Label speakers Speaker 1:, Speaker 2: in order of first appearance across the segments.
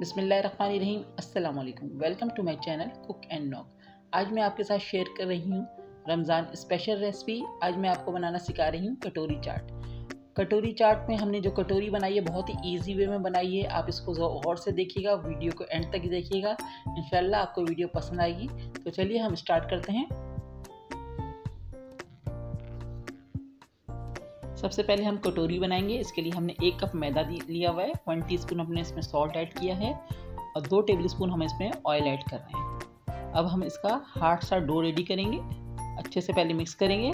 Speaker 1: बिस्मिल्लाहिर्रहमानिर्रहीम। अस्सलाम वालेकुम। Welcome to my channel cook and knock. आज मैं आपके साथ शेयर कर रही हूँ रमज़ान स्पेशल रेसिपी। आज मैं आपको बनाना सिखा रही हूँ कटोरी चाट। कटोरी चाट में हमने जो कटोरी बनाई है बहुत ही ईजी वे में बनाई है। आप इसको गौर से देखिएगा, वीडियो को एंड तक देखिएगा, इंशाल्लाह आपको वीडियो पसंद आएगी। तो चलिए हम स्टार्ट करते हैं। सबसे पहले हम कटोरी बनाएंगे। इसके लिए हमने 1 कप मैदा लिया हुआ है, 1 टीस्पून हमने इसमें सॉल्ट ऐड किया है और 2 टेबलस्पून हम इसमें ऑयल ऐड कर रहे हैं। अब हम इसका हार्ड सा डो रेडी करेंगे। अच्छे से पहले मिक्स करेंगे।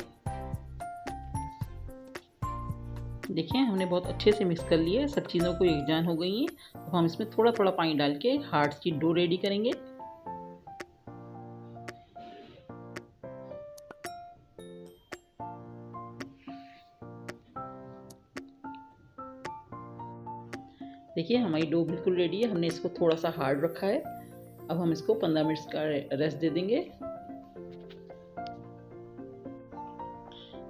Speaker 1: देखिए हमने बहुत अच्छे से मिक्स कर लिया है, सब चीज़ों को एकजान हो गई हैं। अब हम इसमें थोड़ा थोड़ा पानी डाल के हार्ड सी डो रेडी करेंगे। देखिए हमारी डो बिल्कुल रेडी है। हमने इसको थोड़ा सा हार्ड रखा है। अब हम इसको 15 मिनट्स का रेस्ट दे देंगे।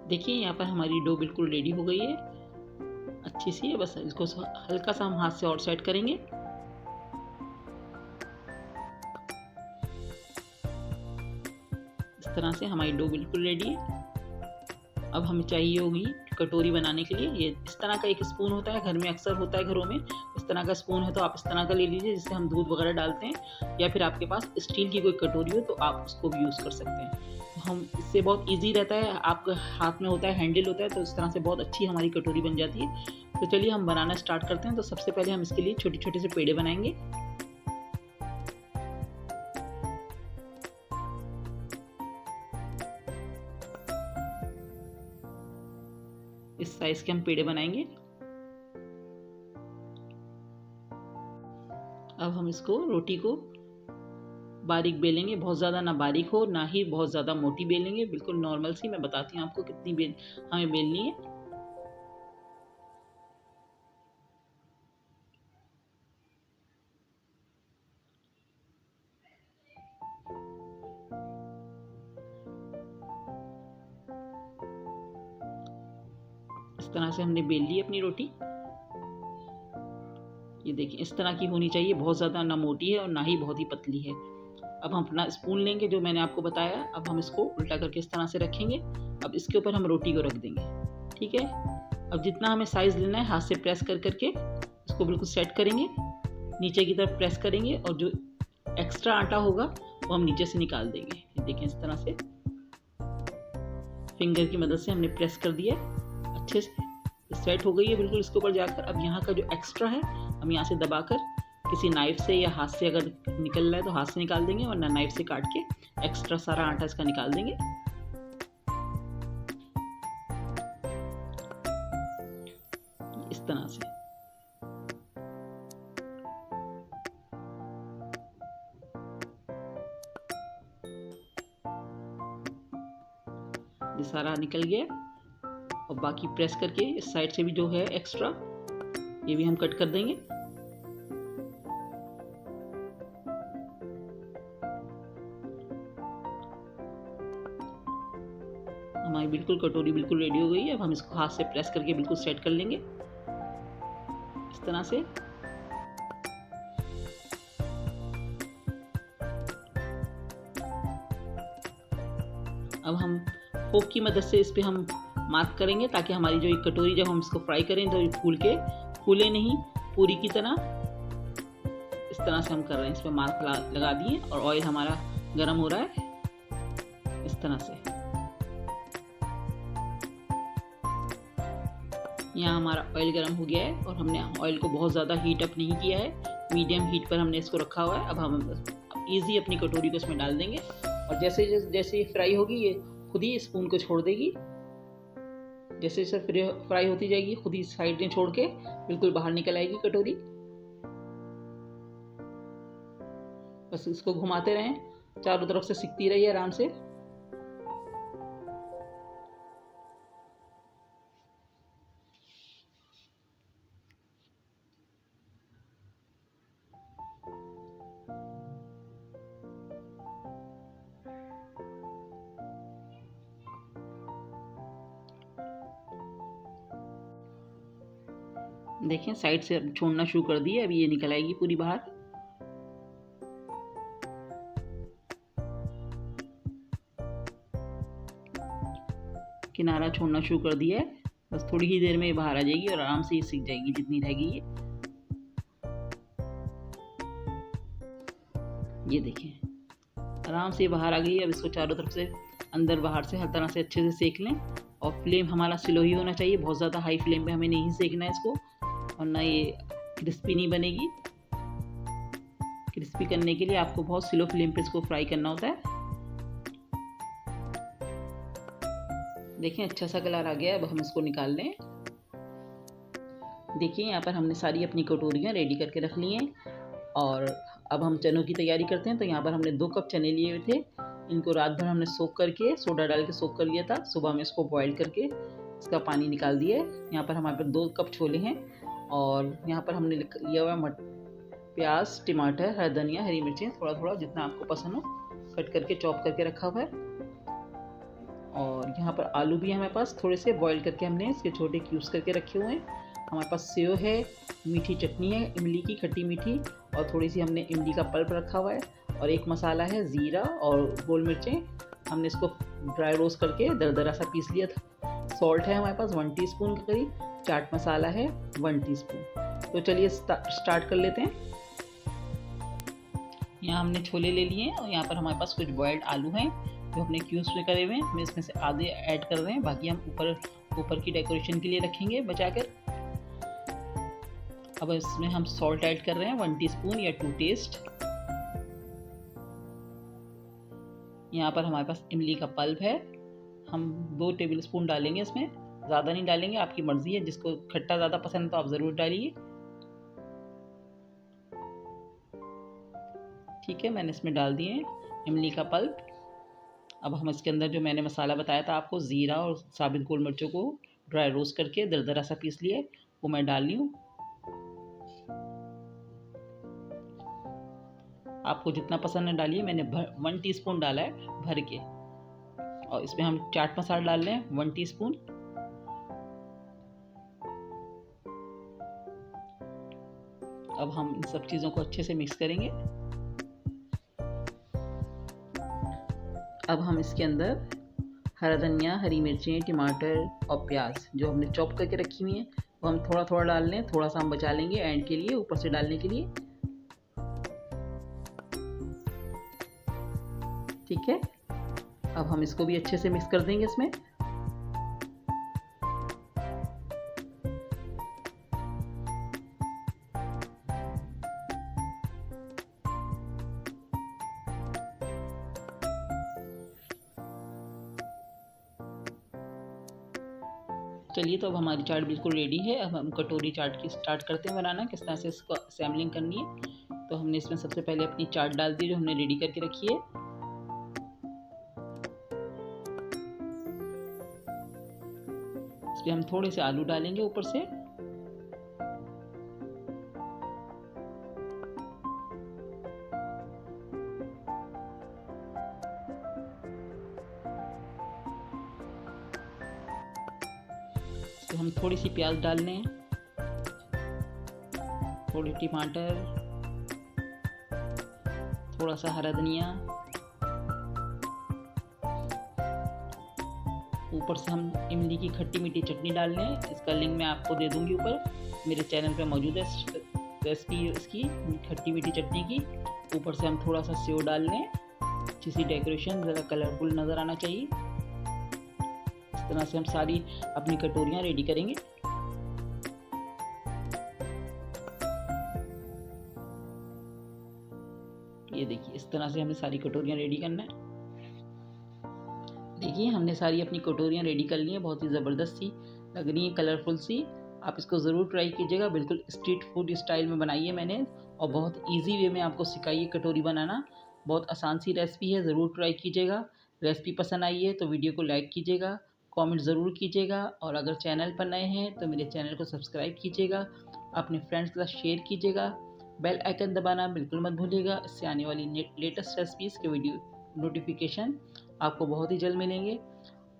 Speaker 1: देखिए यहाँ पर हमारी डो बिल्कुल रेडी हो गई है, अच्छी सी है। बस इसको हल्का सा हम हाथ से और सेट करेंगे। इस तरह से हमारी डो बिल्कुल रेडी है। अब हमें चाहिए होगी कटोरी बनाने के लिए ये इस तरह का एक स्पून होता है, घर में अक्सर होता है घरों में। इस तरह का स्पून है तो आप इस तरह का ले लीजिए, जिससे हम दूध वगैरह डालते हैं। या फिर आपके पास स्टील की कोई कटोरी हो तो आप उसको भी यूज़ कर सकते हैं। तो हम इससे बहुत ईजी रहता है, आपके हाथ में होता है, हैंडल होता है, तो इस तरह से बहुत अच्छी हमारी कटोरी बन जाती है। तो चलिए हम बनाना स्टार्ट करते हैं। तो सबसे पहले हम इसके लिए छोटे छोटे से पेड़े बनाएंगे। इस साइज के हम पेड़े बनाएंगे। अब हम इसको रोटी को बारीक बेलेंगे, बहुत ज़्यादा ना बारीक हो ना ही बहुत ज़्यादा मोटी बेलेंगे, बिल्कुल नॉर्मल सी। मैं बताती हूँ आपको कितनी हमें बेलनी है। इस तरह से हमने बेल ली अपनी रोटी। ये देखिए इस तरह की होनी चाहिए, बहुत ज़्यादा ना मोटी है और ना ही बहुत ही पतली है। अब हम अपना स्पून लेंगे जो मैंने आपको बताया। अब हम इसको उल्टा करके इस तरह से रखेंगे। अब इसके ऊपर हम रोटी को रख देंगे, ठीक है। अब जितना हमें साइज़ लेना है हाथ से प्रेस कर करके इसको बिल्कुल सेट करेंगे, नीचे की तरफ प्रेस करेंगे और जो एक्स्ट्रा आटा होगा वो हम नीचे से निकाल देंगे। देखिए इस तरह से फिंगर की मदद से हमने प्रेस कर दिया, अच्छे से सेट हो गई है बिल्कुल इसके ऊपर जाकर। अब यहाँ का जो एक्स्ट्रा है हम यहाँ से दबाकर किसी नाइफ से या हाथ से अगर निकल रहा है तो हाथ से निकाल देंगे, वरना नाइफ से काट के एक्स्ट्रा सारा आटा इसका निकाल देंगे। इस तरह से ये सारा निकल गया। और बाकी प्रेस करके इस साइड से भी जो है एक्स्ट्रा ये भी हम कट कर देंगे। हमारी बिल्कुल कटोरी बिल्कुल रेडी हो गई है। अब हम इसको हाथ से प्रेस करके बिल्कुल सेट कर लेंगे इस तरह से। अब हम फोक की मदद से इस पे हम मार्क करेंगे, ताकि हमारी जो ये कटोरी जब हम इसको फ्राई करें तो ये फूले नहीं पूरी की तरह। इस तरह से हम कर रहे हैं, इस पे मार्क लगा दिए और ऑयल हमारा गर्म हो रहा है इस तरह से। यहाँ हमारा ऑयल गर्म हो गया है और हमने ऑयल को बहुत ज़्यादा हीट अप नहीं किया है, मीडियम हीट पर हमने इसको रखा हुआ है। अब हम ईजी अपनी कटोरी को इसमें डाल देंगे और जैसे जैसे ये फ्राई होगी ये खुद ही स्पून को छोड़ देगी। जैसे जैसे फ्राई होती जाएगी खुद ही साइड में छोड़ के बिल्कुल बाहर निकल आएगी कटोरी। बस इसको घुमाते रहें, चारों तरफ से सिकती रही आराम से। देखें साइड से अब छोड़ना शुरू कर दिए, अभी ये निकल आएगी पूरी बाहर। किनारा छोड़ना शुरू कर दिया है। बस थोड़ी ही देर में ये बाहर आ जाएगी और आराम से ये सीख जाएगी जितनी रहेगी ये देखिए आराम से बाहर आ गई है। अब इसको चारों तरफ से अंदर बाहर से हर तरह से अच्छे से सेक लें और फ्लेम हमारा स्लो ही होना चाहिए, बहुत ज़्यादा हाई फ्लेम पे हमें नहीं सेकना है इसको, वरना ये क्रिस्पी नहीं बनेगी। क्रिस्पी करने के लिए आपको बहुत स्लो फ्लेम पे इसको फ्राई करना होता है। देखिए अच्छा सा कलर आ गया है, अब हम इसको निकाल लें। देखिए यहाँ पर हमने सारी अपनी कटोरियाँ रेडी करके रख ली हैं और अब हम चनों की तैयारी करते हैं। तो यहाँ पर हमने 2 कप चने लिए हुए थे, इनको रात भर हमने सोक करके सोडा डाल के सोक कर लिया था। सुबह में इसको बॉईल करके इसका पानी निकाल दिया है। यहाँ पर हमारे पास 2 कप छोले हैं और यहाँ पर हमने लिया हुआ है प्याज, टमाटर, हरा धनिया, हरी मिर्चें, थोड़ा थोड़ा जितना आपको पसंद हो कट करके चॉप करके रखा हुआ है। और यहाँ पर आलू भी है हमारे पास, थोड़े से बॉईल करके हमने इसके छोटे क्यूब्स करके रखे हुए हैं। हमारे पास सेव है, मीठी चटनी है इमली की, खट्टी मीठी, और थोड़ी सी हमने इमली का पल्प रखा हुआ है और एक मसाला है ज़ीरा और गोल मिर्चें, हमने इसको ड्राई रोस्ट करके दरदरा सा पीस लिया था। सॉल्ट है हमारे पास 1 टीस्पून के करीब, चाट मसाला है 1 टीस्पून। तो चलिए स्टार्ट कर लेते हैं। यहाँ हमने छोले ले लिए हैं और यहाँ पर हमारे पास कुछ बॉयल्ड आलू हैं जो हमने क्यूब्स में करे हुए हैं। हम इसमें से आधे ऐड कर रहे हैं, बाकी हम ऊपर की डेकोरेशन के लिए रखेंगे बचाकर। अब इसमें हम सॉल्ट ऐड कर रहे हैं 1 टीस्पून या 2 टेस्ट। यहाँ पर हमारे पास इमली का पल्प है, हम 2 टेबलस्पून डालेंगे इसमें, ज़्यादा नहीं डालेंगे, आपकी मर्ज़ी है, जिसको खट्टा ज़्यादा पसंद है तो आप ज़रूर डालिए। ठीक है, मैंने इसमें डाल दिए इमली का पल्प। अब हम इसके अंदर जो मैंने मसाला बताया था आपको, ज़ीरा और साबित गोल मिर्चों को ड्राई रोस्ट करके दरदरा सा पीस लिए, वो मैं डाल रही हूँ। आपको जितना पसंद है डालिए, मैंने 1 टीस्पून डाला है भर के। और इसमें हम चाट मसाला डाल रहे हैं 1 टीस्पून। अब हम इन सब चीज़ों को अच्छे से मिक्स करेंगे। अब हम इसके अंदर हरा धनिया, हरी मिर्चें, टमाटर और प्याज जो हमने चॉप करके रखी हुई हैं वो हम थोड़ा थोड़ा डाल लें, थोड़ा सा हम बचा लेंगे एंड के लिए, ऊपर से डालने के लिए। ठीक है, अब हम इसको भी अच्छे से मिक्स कर देंगे इसमें। चलिए, तो अब हमारी चाट बिल्कुल रेडी है। अब हम कटोरी चाट की स्टार्ट करते हैं बनाना, किस तरह से इसको असेंबलिंग करनी है। तो हमने इसमें सबसे पहले अपनी चाट डाल दी जो हमने रेडी करके रखी है। इसमें हम थोड़े से आलू डालेंगे ऊपर से। तो हम थोड़ी सी प्याज डाल लें, थोड़े टमाटर, थोड़ा सा हरा धनिया, ऊपर से हम इमली की खट्टी मीठी चटनी डाल लें। इसका लिंक मैं आपको दे दूंगी ऊपर, मेरे चैनल पे मौजूद है रेसिपी इसकी खट्टी मीठी चटनी की। ऊपर से हम थोड़ा सा सेव डाल लें, अच्छी सी डेकोरेशन, ज़रा कलरफुल नज़र आना चाहिए। इस तरह से हम सारी अपनी कटोरियाँ रेडी करेंगे। ये देखिए, इस तरह से हमें सारी कटोरियाँ रेडी करना है। देखिए, हमने सारी अपनी कटोरियाँ रेडी कर ली हैं, बहुत ही ज़बरदस्त सी लग रही है, कलरफुल सी। आप इसको ज़रूर ट्राई कीजिएगा, बिल्कुल स्ट्रीट फूड स्टाइल में बनाई है मैंने और बहुत इजी वे में आपको सिखाई है कटोरी बनाना। बहुत आसान सी रेसिपी है, ज़रूर ट्राई कीजिएगा। रेसिपी पसंद आई है तो वीडियो को लाइक कीजिएगा, कमेंट ज़रूर कीजिएगा और अगर चैनल पर नए हैं तो मेरे चैनल को सब्सक्राइब कीजिएगा, अपने फ्रेंड्स के साथ शेयर कीजिएगा, बेल आइकन दबाना बिल्कुल मत भूलिएगा। इससे आने वाली लेटेस्ट रेसिपीज़ के वीडियो नोटिफिकेशन आपको बहुत ही जल्द मिलेंगे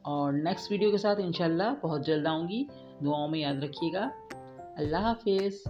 Speaker 1: और नेक्स्ट वीडियो के साथ इंशाल्लाह बहुत जल्द आऊँगी। दुआओं में याद रखिएगा। अल्लाह हाफिज़।